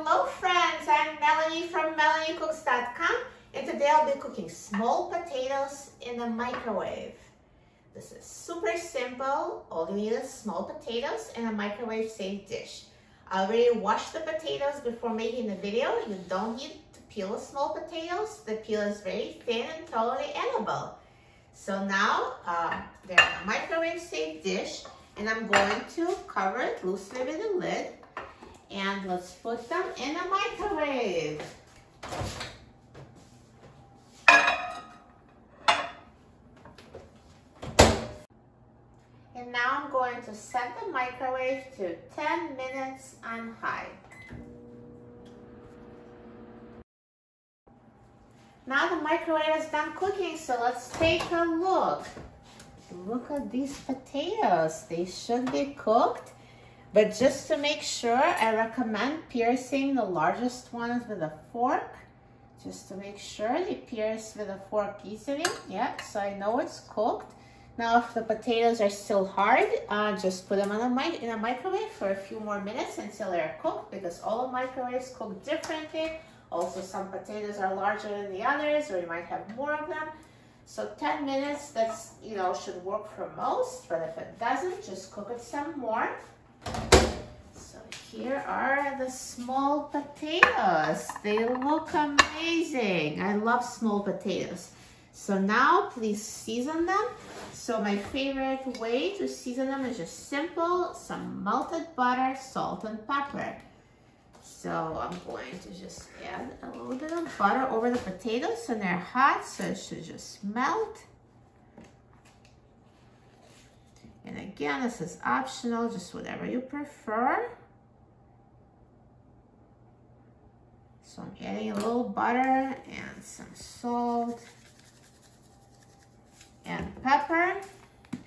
Hello friends, I'm Melanie from MelanieCooks.com, and today I'll be cooking small potatoes in the microwave. This is super simple. All you need is small potatoes and a microwave safe dish. I already washed the potatoes before making the video. You don't need to peel the small potatoes. The peel is very thin and totally edible. So now they're in a microwave safe dish, and I'm going to cover it loosely with a lid. And let's put them in a microwave. And now I'm going to set the microwave to 10 minutes on high. Now the microwave is done cooking, so let's take a look. Look at these potatoes. They should be cooked. But just to make sure, I recommend piercing the largest ones with a fork. Just to make sure they pierce with a fork easily. Yeah, so I know it's cooked. Now, if the potatoes are still hard, just put them in a microwave for a few more minutes until they're cooked, because all microwaves cook differently. Also, some potatoes are larger than the others, or you might have more of them. So 10 minutes, that's, should work for most, but if it doesn't, just cook it some more. So here are the small potatoes. They look amazing. I love small potatoes. So now please season them. So my favorite way to season them is just simple, some melted butter, salt, and pepper. So I'm going to just add a little bit of butter over the potatoes, and they're hot, so it should just melt. And again, this is optional, just whatever you prefer. So I'm adding a little butter and some salt and pepper.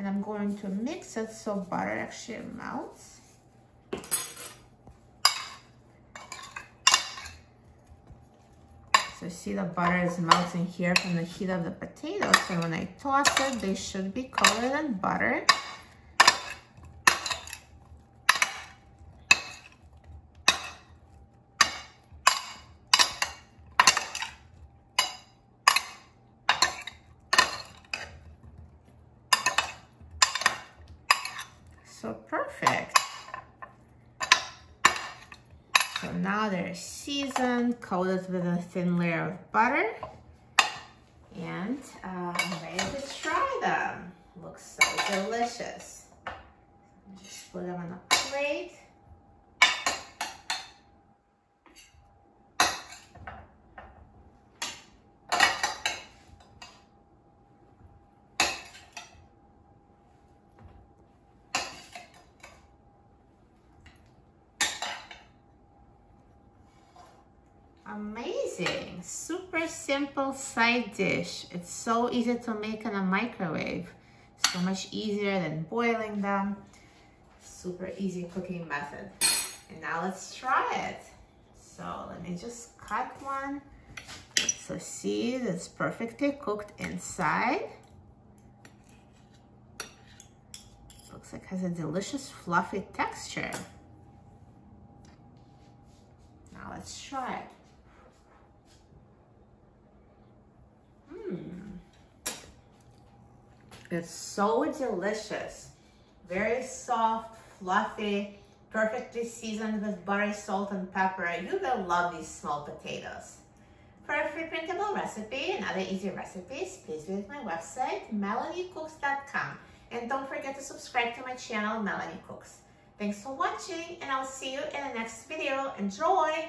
And I'm going to mix it so butter actually melts. So see, the butter is melting here from the heat of the potatoes. So when I toss it, they should be coated in butter. So perfect. So now they're seasoned, coated with a thin layer of butter, and I'm ready to try them. Looks so delicious. Just put them on a plate. Amazing, super simple side dish. It's so easy to make in a microwave. So much easier than boiling them. Super easy cooking method. And now let's try it. So let me just cut one. So see, it's perfectly cooked inside. Looks like it has a delicious fluffy texture. Now let's try it. It's so delicious. Very soft, fluffy, perfectly seasoned with butter, salt, and pepper. You will love these small potatoes. For a free printable recipe and other easy recipes, please visit my website, MelanieCooks.com. And don't forget to subscribe to my channel, Melanie Cooks. Thanks for watching, and I'll see you in the next video. Enjoy!